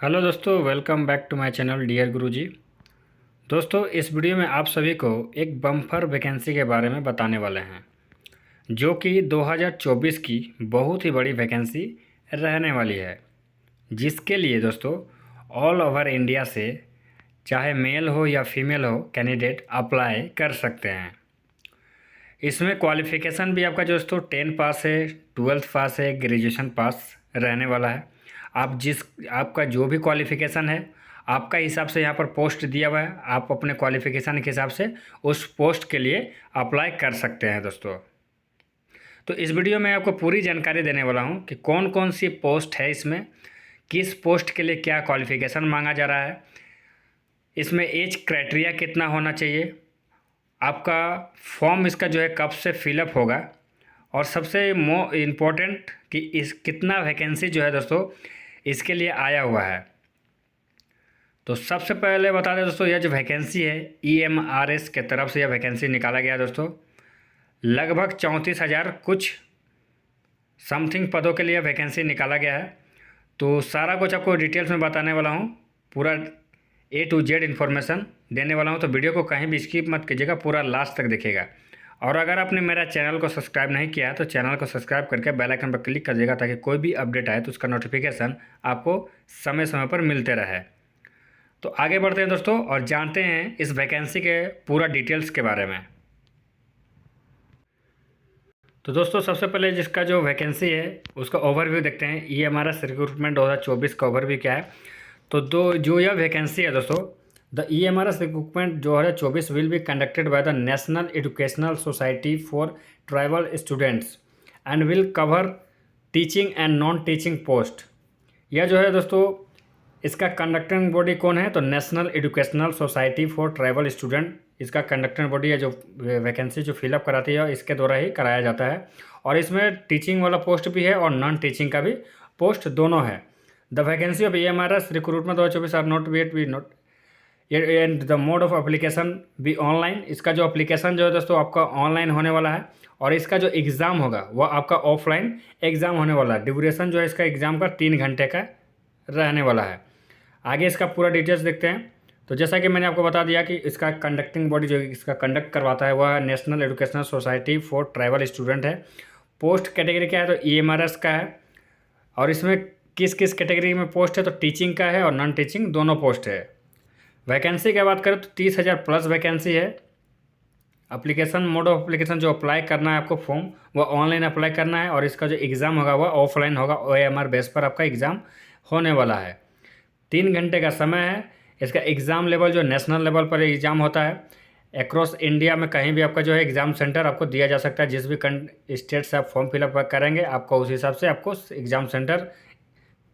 Hello दोस्तों, welcome back to my channel dear Guruji. दोस्तों, इस वीडियो में आप सभी को एक बम्पर वैकेंसी के बारे में बताने वाले हैं जो कि 2024 की बहुत ही बड़ी वैकेंसी रहने वाली है, जिसके लिए दोस्तों ऑल ओवर इंडिया से चाहे मेल हो या फीमेल हो कैंडिडेट अप्लाई कर सकते हैं। इसमें क्वालिफ़िकेशन भी आपका दोस्तों 10 पास है, 12th पास है, ग्रेजुएशन पास रहने वाला है। आपका जो भी क्वालिफ़िकेशन है आपका हिसाब से यहाँ पर पोस्ट दिया हुआ है, आप अपने क्वालिफ़िकेशन के हिसाब से उस पोस्ट के लिए अप्लाई कर सकते हैं दोस्तों। तो इस वीडियो में आपको पूरी जानकारी देने वाला हूँ कि कौन कौन सी पोस्ट है, इसमें किस पोस्ट के लिए क्या क्वालिफ़िकेशन मांगा जा रहा है, इसमें एज क्राइटेरिया कितना होना चाहिए, आपका फॉर्म इसका जो है कब से फिलअप होगा, और सबसे इम्पोर्टेंट कि इस कितना वैकेंसी जो है दोस्तों इसके लिए आया हुआ है। तो सबसे पहले बता दें दोस्तों, यह जो वैकेंसी है EMRS के तरफ से यह वैकेंसी निकाला गया दोस्तों। लगभग 34,000 कुछ समथिंग पदों के लिए वैकेंसी निकाला गया है। तो सारा कुछ आपको डिटेल्स में बताने वाला हूँ, पूरा A to Z इन्फॉर्मेशन देने वाला हूँ। तो वीडियो को कहीं भी स्किप मत कीजिएगा, पूरा लास्ट तक देखिएगा। और अगर आपने मेरा चैनल को सब्सक्राइब नहीं किया है तो चैनल को सब्सक्राइब करके बेल आइकन पर क्लिक करिएगा, ताकि कोई भी अपडेट आए तो उसका नोटिफिकेशन आपको समय समय पर मिलते रहे। तो आगे बढ़ते हैं दोस्तों और जानते हैं इस वैकेंसी के पूरा डिटेल्स के बारे में। तो दोस्तों, सबसे पहले जिसका जो वैकेंसी है उसका ओवरव्यू देखते हैं। ये हमारा रिक्रूटमेंट 2024 का ओवरव्यू क्या है। तो जो यह वैकेंसी है दोस्तों, the EMRS recruitment 2024 will be conducted by the national educational society for tribal students and will cover teaching and non teaching post. यह जो है दोस्तों, इसका कंडक्टिंग बॉडी कौन है, तो national educational society for tribal student इसका कंडक्टिंग बॉडी है। जो वैकेंसी जो फिलअप कराती है इसके द्वारा ही कराया जाता है। और इसमें टीचिंग वाला पोस्ट भी है और नॉन टीचिंग का भी पोस्ट दोनों है। The vacancy of EMRS recruitment 2024 are not wait be not and the mode of application be online. इसका जो एप्लीकेशन जो है दोस्तों आपका ऑनलाइन होने वाला है, और इसका जो एग्ज़ाम होगा वह आपका ऑफलाइन एग्ज़ाम होने वाला है। ड्यूरेशन जो है इसका एग्ज़ाम का 3 घंटे का रहने वाला है। आगे इसका पूरा डिटेल्स देखते हैं। तो जैसा कि मैंने आपको बता दिया कि इसका कंडक्टिंग बॉडी जो इसका कंडक्ट करवाता है वह national educational society for tribal student है। पोस्ट कैटेगरी क्या है, तो EMRS का है। और इसमें किस किस कैटेगरी में पोस्ट है, तो टीचिंग का है और नॉन टीचिंग दोनों पोस्ट है। वैकेंसी की बात करें तो 30,000 प्लस वैकेंसी है। एप्लीकेशन मोड ऑफ एप्लीकेशन जो अप्लाई करना है आपको फॉर्म, वह ऑनलाइन अप्लाई करना है, और इसका जो एग्ज़ाम होगा वह ऑफलाइन होगा। OMR बेस पर आपका एग्ज़ाम होने वाला है। 3 घंटे का समय है। इसका एग्ज़ाम लेवल जो नेशनल लेवल पर एग्ज़ाम होता है, अक्रॉस इंडिया में कहीं भी आपका जो है एग्ज़ाम सेंटर आपको दिया जा सकता है। जिस भी स्टेट से आप फॉर्म फिलअप करेंगे आपको उस हिसाब से आपको एग्ज़ाम सेंटर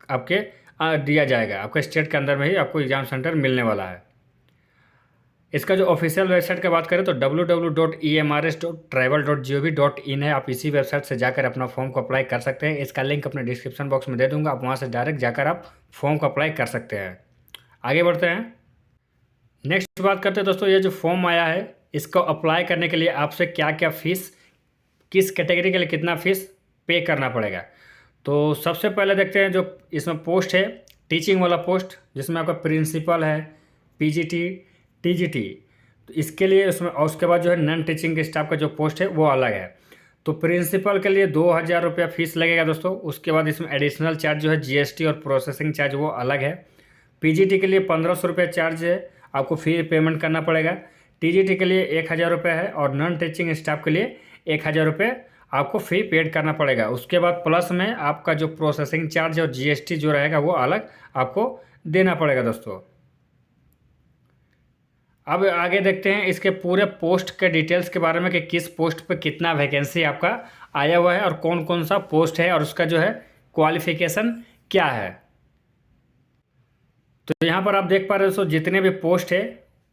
आपके दिया जाएगा। आपके स्टेट के अंदर में ही आपको एग्ज़ाम सेंटर मिलने वाला है। इसका जो ऑफिशियल वेबसाइट की बात करें तो www.emrs.tribal.gov.in है। आप इसी वेबसाइट से जाकर अपना फॉर्म को अप्लाई कर सकते हैं। इसका लिंक अपने डिस्क्रिप्शन बॉक्स में दे दूंगा, आप वहां से डायरेक्ट जाकर आप फॉर्म को अप्लाई कर सकते हैं। आगे बढ़ते हैं, नेक्स्ट बात करते हैं दोस्तों। ये जो फॉर्म आया है इसको अप्लाई करने के लिए आपसे क्या क्या फ़ीस, किस कैटेगरी के लिए कितना फ़ीस पे करना पड़ेगा। तो सबसे पहले देखते हैं जो इसमें पोस्ट है, टीचिंग वाला पोस्ट जिसमें आपका प्रिंसिपल है, PGT, TGT। तो इसके लिए उसमें, और उसके बाद जो है नॉन टीचिंग स्टाफ का जो पोस्ट है वो अलग है। तो प्रिंसिपल के लिए 2,000 रुपया फीस लगेगा दोस्तों। उसके बाद इसमें एडिशनल चार्ज जो है GST और प्रोसेसिंग चार्ज वो अलग है। PGT के लिए 1,500 रुपये चार्ज है, आपको फी पेमेंट करना पड़ेगा। TGT के लिए 1,000 रुपये है, और नॉन टीचिंग स्टाफ के लिए 1,000 रुपये आपको फ़ी पेड करना पड़ेगा। उसके बाद प्लस में आपका जो प्रोसेसिंग चार्ज और GST जो रहेगा वो अलग आपको देना पड़ेगा दोस्तों। अब आगे देखते हैं इसके पूरे पोस्ट के डिटेल्स के बारे में कि किस पोस्ट पे कितना वैकेंसी आपका आया हुआ है और कौन कौन सा पोस्ट है और उसका जो है क्वालिफिकेशन क्या है। तो यहाँ पर आप देख पा रहे हो जितने भी पोस्ट है,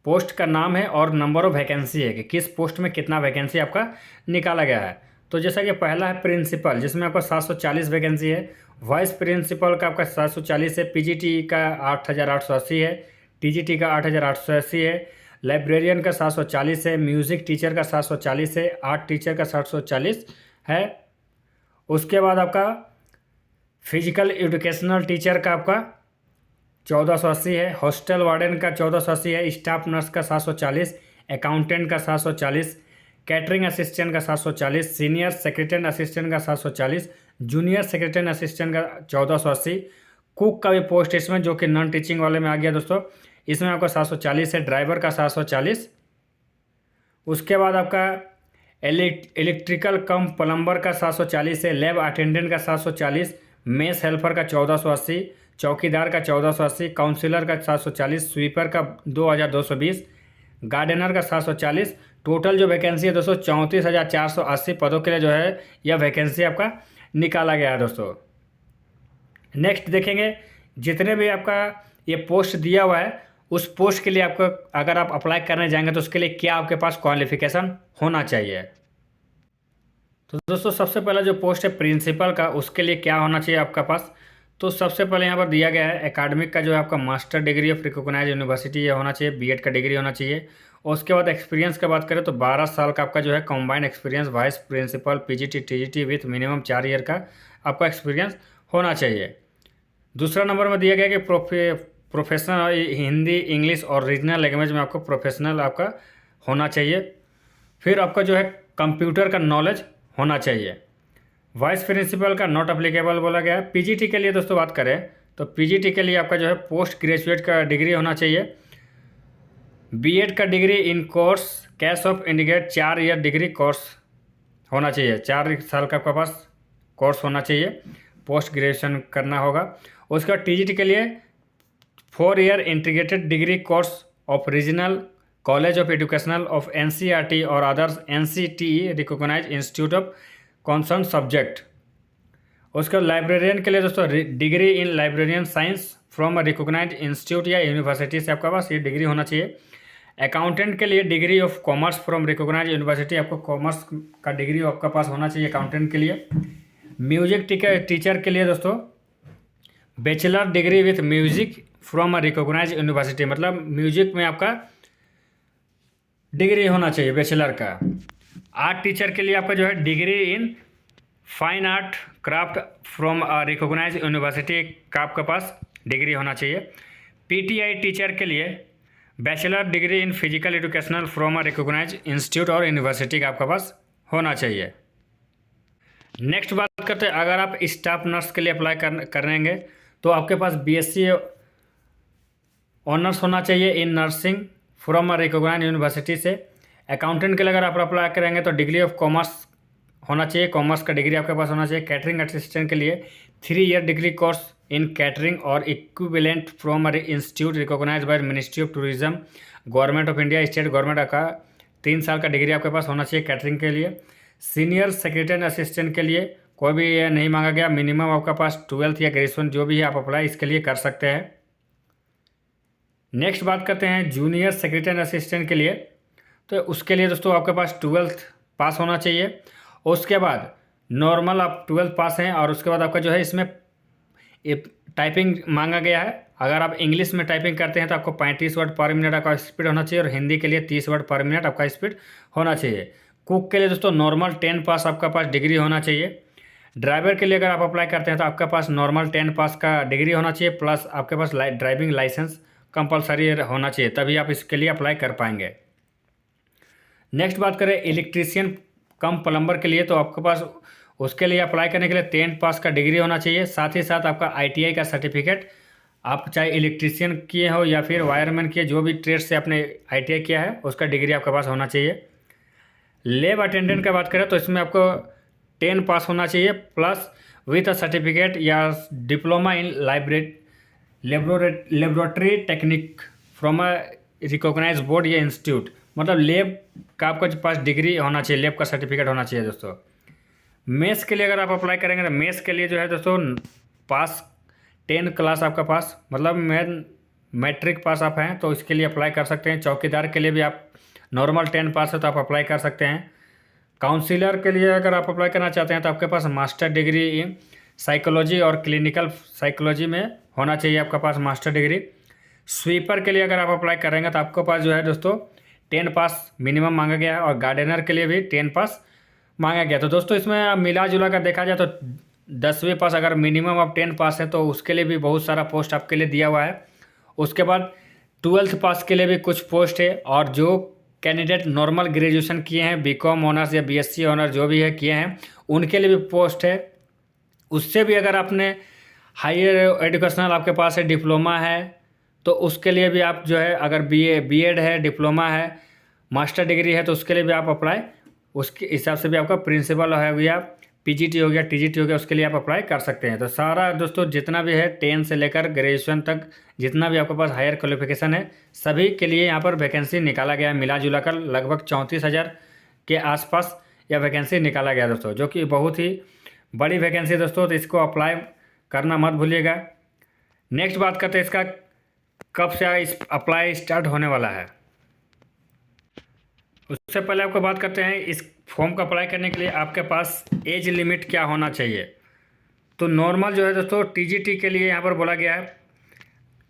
पोस्ट का नाम है और नंबर ऑफ वैकेंसी है कि किस पोस्ट में कितना वैकेंसी आपका निकाला गया है। तो जैसा कि पहला है प्रिंसिपल, जिसमें आपका 740 वैकेंसी है। वाइस प्रिंसिपल का आपका 740 है। PGT का 8,880 है। TGT का 8,880 है। लाइब्रेरियन का 740 है। म्यूज़िक टीचर का 740 है। आर्ट टीचर का 740 है। उसके बाद आपका फिजिकल एजुकेशनल टीचर का आपका 1480 है। हॉस्टल वार्डन का 1480 है। स्टाफ नर्स का 740, अकाउंटेंट का 740, कैटरिंग असिस्टेंट का 740, सीनियर सेक्रेटरी असिस्टेंट का 740, जूनियर सेक्रेटरी असिस्टेंट का 1480, कुक का भी पोस्ट इसमें जो कि नॉन टीचिंग वाले में आ गया दोस्तों, इसमें आपका 740 है। ड्राइवर का 740। उसके बाद आपका इलेक्ट्रिकल कम प्लम्बर का 740 है। लैब अटेंडेंट का 740, मेस हेल्पर का 1480, चौकीदार का 1480, काउंसिलर का 740, स्वीपर का 2220, गार्डनर का 740। टोटल जो वैकेंसी है दोस्तों 34,480 पदों के लिए जो है यह वैकेंसी आपका निकाला गया है दोस्तों। नेक्स्ट देखेंगे, जितने भी आपका ये पोस्ट दिया हुआ है उस पोस्ट के लिए आपको अगर आप अप्लाई करने जाएंगे तो उसके लिए क्या आपके पास क्वालिफिकेशन होना चाहिए। तो दोस्तों सबसे पहला जो पोस्ट है प्रिंसिपल का, उसके लिए क्या होना चाहिए आपका पास। तो सबसे पहले यहाँ पर दिया गया है एकेडमिक का जो है आपका master degree of recognize university ये होना चाहिए, बीएड का डिग्री होना चाहिए। और उसके बाद एक्सपीरियंस की बात करें तो 12 साल का आपका जो है combined experience vice principal PGT TGT with minimum 4 year का आपका एक्सपीरियंस होना चाहिए। दूसरा नंबर में दिया गया कि प्रोफेशनल हिंदी इंग्लिश और रीजनल लैंग्वेज में आपको प्रोफेशनल आपका होना चाहिए। फिर आपका जो है कंप्यूटर का नॉलेज होना चाहिए। वाइस प्रिंसिपल का नॉट अप्लीकेबल बोला गया है। पीजीटी के लिए दोस्तों बात करें तो पीजीटी के लिए आपका जो है पोस्ट ग्रेजुएट का डिग्री होना चाहिए। बीएड का degree in course cash of indicate 4 year degree course होना चाहिए, 4 साल का आपके पास कोर्स होना चाहिए, पोस्ट ग्रेजुएशन करना होगा। उसके बाद टीजीटी के लिए 4 year integrated degree course of regional college of educational of NCERT और others NCTE recognize institute of concern subject. उसके बाद लाइब्रेरियन के लिए दोस्तों degree in librarian science from a recognize institute या यूनिवर्सिटी से आपका पास ये डिग्री होना चाहिए। अकाउंटेंट के लिए degree of commerce from recognize university, आपको कॉमर्स का डिग्री आपका पास होना चाहिए अकाउंटेंट के लिए। म्यूजिक टीचर के लिए दोस्तों bachelor degree with music from a recognize university, मतलब म्यूजिक में आपका डिग्री होना चाहिए बैचलर का। आर्ट टीचर के लिए आपका जो है degree in fine art craft from a recognize university का आपके पास डिग्री होना चाहिए। पीटीआई टीचर के लिए bachelor degree in physical educational from a recognize institute और यूनिवर्सिटी का आपके पास होना चाहिए। नेक्स्ट बात करते हैं, अगर आप स्टाफ नर्स के लिए अप्लाई करेंगे तो आपके पास बीएससी ऑनर्स होना चाहिए in nursing from a recognize university से। अकाउंटेंट के लिए अगर आप अप्लाई करेंगे तो डिग्री ऑफ कॉमर्स होना चाहिए, कॉमर्स का डिग्री आपके पास होना चाहिए। कैटरिंग असिस्टेंट के लिए 3 year degree course in catering और equivalent from a institute recognize by ministry of tourism government of India state government का 3 साल का डिग्री आपके पास होना चाहिए कैटरिंग के लिए। सीनियर सेक्रेटरी असिस्टेंट के लिए कोई भी ये नहीं मांगा गया, मिनिमम आपका पास 12th या ग्रेजुएशन जो भी है आप अप्लाई इसके लिए कर सकते हैं। नेक्स्ट बात करते हैं जूनियर सेक्रेटरी असिस्टेंट के लिए, तो उसके लिए दोस्तों आपके पास 12th पास होना चाहिए। उसके बाद नॉर्मल आप 12th पास हैं और उसके बाद आपका जो है इसमें टाइपिंग मांगा गया है। अगर आप इंग्लिश में टाइपिंग करते हैं तो आपको 35 वर्ड पर मिनट आपका स्पीड होना चाहिए और हिंदी के लिए 30 वर्ड पर मिनट आपका स्पीड होना चाहिए। कुक के लिए दोस्तों नॉर्मल 10 पास आपका पास डिग्री होना चाहिए। ड्राइवर के लिए अगर आप अप्लाई करते हैं तो आपके पास नॉर्मल 10 पास का डिग्री होना चाहिए प्लस आपके पास ड्राइविंग लाइसेंस कंपलसरी होना चाहिए, तभी आप इसके लिए अप्लाई कर पाएंगे। नेक्स्ट बात करें इलेक्ट्रीशियन कम प्लम्बर के लिए, तो आपके पास उसके लिए अप्लाई करने के लिए 10 पास का डिग्री होना चाहिए, साथ ही साथ आपका आईटीआई का सर्टिफिकेट, आप चाहे इलेक्ट्रीशियन किए हो या फिर वायरमैन किए, जो भी ट्रेड से आपने आईटीआई किया है उसका डिग्री आपके पास होना चाहिए। लैब अटेंडेंट की बात करें तो इसमें आपको 10 पास होना चाहिए प्लस विथ अ सर्टिफिकेट या diploma in laboratory technique from a recognize board या इंस्टीट्यूट, मतलब लैब का आपका पास डिग्री होना चाहिए, लैब का सर्टिफिकेट होना चाहिए दोस्तों। मेस के लिए अगर आप अप्लाई करेंगे तो मेस के लिए जो है दोस्तों पास 10 क्लास आपका पास, मतलब मैट्रिक पास आप हैं तो इसके लिए अप्लाई कर सकते हैं। चौकीदार के लिए भी आप नॉर्मल 10 पास है तो आप अप्लाई कर सकते हैं। काउंसिलर के लिए अगर आप अप्लाई करना चाहते हैं तो आपके पास मास्टर डिग्री इन साइकोलॉजी और क्लिनिकल साइकोलॉजी में होना चाहिए आपका पास मास्टर डिग्री। स्वीपर के लिए अगर आप अप्लाई करेंगे तो आपके पास जो है दोस्तों 10 पास मिनिमम मांगा गया है और गार्डनर के लिए भी 10 पास मांगा गया। तो दोस्तों इसमें मिला जुला कर देखा जाए तो 10वीं पास अगर मिनिमम आप 10 पास है तो उसके लिए भी बहुत सारा पोस्ट आपके लिए दिया हुआ है। उसके बाद 12th पास के लिए भी कुछ पोस्ट है, और जो कैंडिडेट नॉर्मल ग्रेजुएशन किए हैं, बीकॉम ऑनर्स या बीएससी ऑनर्स जो भी है किए हैं, उनके लिए भी पोस्ट है। उससे भी अगर आपने हायर एजुकेशनल आपके पास है, डिप्लोमा है, तो उसके लिए भी आप जो है, अगर बीएड है, डिप्लोमा है, मास्टर डिग्री है, तो उसके लिए भी आप अप्लाई, उसके हिसाब से भी आपका प्रिंसिपल हो गया, पीजीटी हो गया, टीजीटी हो गया, उसके लिए आप अप्लाई कर सकते हैं। तो सारा दोस्तों जितना भी है 10 से लेकर ग्रेजुएशन तक जितना भी आपके पास हायर क्वालिफिकेशन है, सभी के लिए यहाँ पर वैकेंसी निकाला गया है। मिला जुला कर लगभग 34,000 के आसपास यह वैकेंसी निकाला गया दोस्तों, जो कि बहुत ही बड़ी वैकेंसी है दोस्तों। तो इसको अप्लाई करना मत भूलिएगा। नेक्स्ट बात करते हैं इसका कब से इस अप्लाई स्टार्ट होने वाला है। उससे पहले आपको बात करते हैं इस फॉर्म का अप्लाई करने के लिए आपके पास एज लिमिट क्या होना चाहिए। तो नॉर्मल जो है दोस्तों टीजीटी के लिए यहाँ पर बोला गया है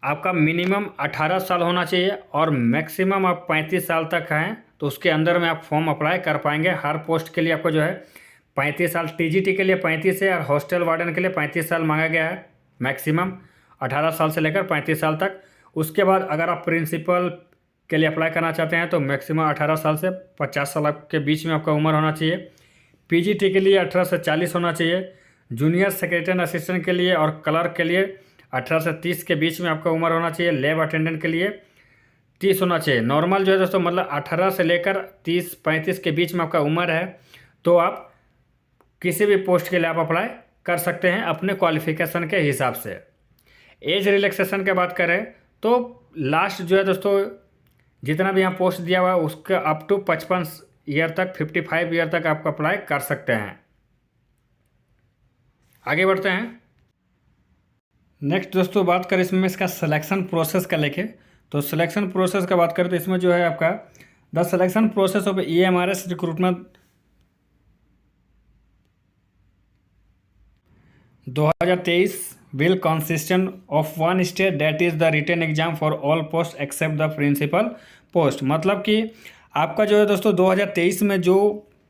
आपका मिनिमम 18 साल होना चाहिए और मैक्सिमम आप 35 साल तक हैं, तो उसके अंदर में आप फॉर्म अप्लाई कर पाएंगे। हर पोस्ट के लिए आपको जो है 35 साल, टीजीटी के लिए 35 है और हॉस्टल वार्डन के लिए 35 साल मांगा गया है, मैक्सिमम 18 साल से लेकर 35 साल तक। उसके बाद अगर आप प्रिंसिपल के लिए अप्लाई करना चाहते हैं तो मैक्सिमम 18 साल से 50 साल के बीच में आपका उम्र होना चाहिए। पीजीटी के लिए 18 से 40 होना चाहिए। जूनियर सेक्रेटरी असिस्टेंट के लिए और क्लर्क के लिए 18 से 30 के बीच में आपका उम्र होना चाहिए। लैब अटेंडेंट के लिए 30 होना चाहिए। नॉर्मल जो है दोस्तों मतलब 18 से लेकर 30-35 के बीच में आपका उम्र है, तो आप किसी भी पोस्ट के लिए आप अप्लाई कर सकते हैं अपने क्वालिफिकेशन के हिसाब से। एज रिलैक्सेशन की बात करें तो लास्ट जो है दोस्तों जितना भी यहाँ पोस्ट दिया हुआ है उसका अप टू 55 ईयर तक, 55 ईयर तक आप अप्लाई कर सकते हैं। आगे बढ़ते हैं। नेक्स्ट दोस्तों बात करें इसमें इसका सिलेक्शन प्रोसेस का लेके, तो सिलेक्शन प्रोसेस का बात करें तो इसमें जो है आपका the selection process of EMRS recruitment 2023 will consist of one stage that is the written exam for all posts except the principal post। मतलब कि आपका जो है दोस्तों 2023 में जो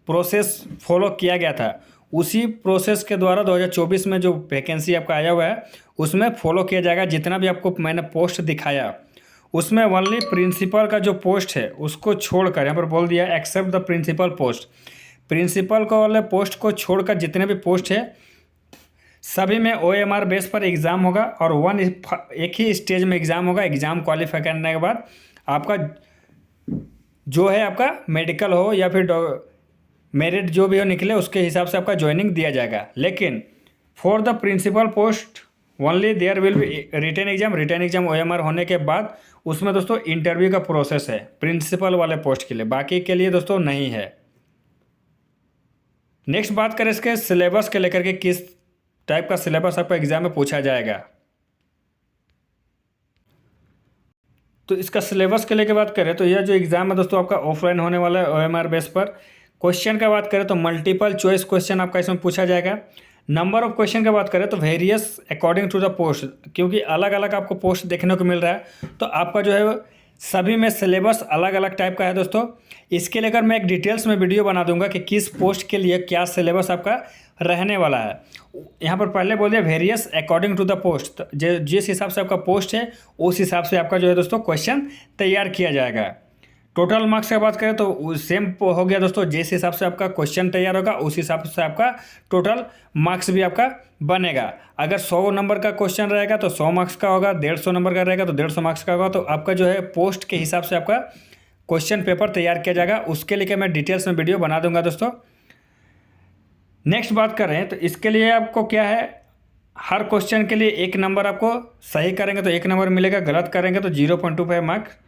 प्रोसेस फॉलो किया गया था उसी प्रोसेस के द्वारा 2024 में जो वैकेंसी आपका आया हुआ है उसमें फॉलो किया जाएगा। जितना भी आपको मैंने पोस्ट दिखाया उसमें ओनली प्रिंसिपल का जो पोस्ट है उसको छोड़कर, यहाँ पर बोल दिया except the principal post, principal को वाले पोस्ट को छोड़कर जितने भी पोस्ट है सभी में OMR बेस पर एग्ज़ाम होगा और एक ही स्टेज में एग्ज़ाम होगा। एग्ज़ाम क्वालिफाई करने के बाद आपका जो है आपका मेडिकल हो या फिर मेरिट जो भी हो निकले उसके हिसाब से आपका ज्वाइनिंग दिया जाएगा। लेकिन for the principal post only there will be written exam. Written exam OMR होने के बाद उसमें दोस्तों इंटरव्यू का प्रोसेस है प्रिंसिपल वाले पोस्ट के लिए, बाकी के लिए दोस्तों नहीं है। नेक्स्ट बात करें इसके सिलेबस के लेकर के किस टाइप का सिलेबस आपका एग्जाम में पूछा जाएगा। तो इसका सिलेबस के लेकर बात करें तो यह जो एग्जाम है दोस्तों आपका ऑफलाइन होने वाला है OMR बेस पर। क्वेश्चन का बात करें तो मल्टीपल चॉइस क्वेश्चन आपका इसमें पूछा जाएगा। नंबर ऑफ क्वेश्चन की बात करें तो various according to the post, क्योंकि अलग अलग आपको पोस्ट देखने को मिल रहा है तो आपका जो है सभी में सिलेबस अलग अलग टाइप का है दोस्तों। इसके लेकर मैं एक डिटेल्स में वीडियो बना दूंगा कि किस पोस्ट के लिए क्या सिलेबस आपका रहने वाला है। यहाँ पर पहले बोल दिया various according to the post, जिस हिसाब से आपका पोस्ट है उस हिसाब से आपका जो है दोस्तों क्वेश्चन तैयार किया जाएगा। टोटल मार्क्स की बात करें तो सेम हो गया दोस्तों, जिस हिसाब से आपका क्वेश्चन तैयार होगा उस हिसाब से आपका टोटल मार्क्स भी आपका बनेगा। अगर 100 नंबर का क्वेश्चन रहेगा तो 100 मार्क्स का होगा, 150 नंबर का रहेगा तो 150 मार्क्स का होगा। तो आपका जो है पोस्ट के हिसाब से आपका क्वेश्चन पेपर तैयार किया जाएगा। उसके लिए मैं डिटेल्स में वीडियो बना दूंगा दोस्तों। नेक्स्ट बात करें तो इसके लिए आपको क्या है, हर क्वेश्चन के लिए 1 नंबर आपको सही करेंगे तो 1 नंबर मिलेगा, गलत करेंगे तो 0.25 मार्क्स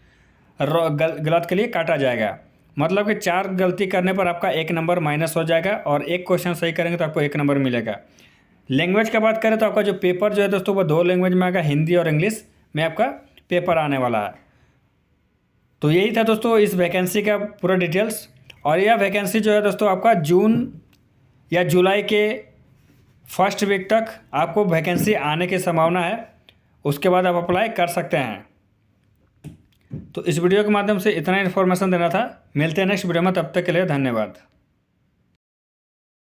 गलत के लिए काटा जाएगा। मतलब कि 4 गलती करने पर आपका 1 नंबर माइनस हो जाएगा और 1 क्वेश्चन सही करेंगे तो आपको 1 नंबर मिलेगा। लैंग्वेज का बात करें तो आपका जो पेपर जो है दोस्तों वो 2 लैंग्वेज में आएगा, हिंदी और इंग्लिश में आपका पेपर आने वाला है। तो यही था दोस्तों इस वैकेंसी का पूरा डिटेल्स। और यह वैकेंसी जो है दोस्तों आपका जून या जुलाई के फर्स्ट वीक तक आपको वैकेंसी आने की संभावना है। उसके बाद आप अप्लाई कर सकते हैं। तो इस वीडियो के माध्यम से इतना इन्फॉर्मेशन देना था। मिलते हैं नेक्स्ट वीडियो में, तब तक के लिए धन्यवाद।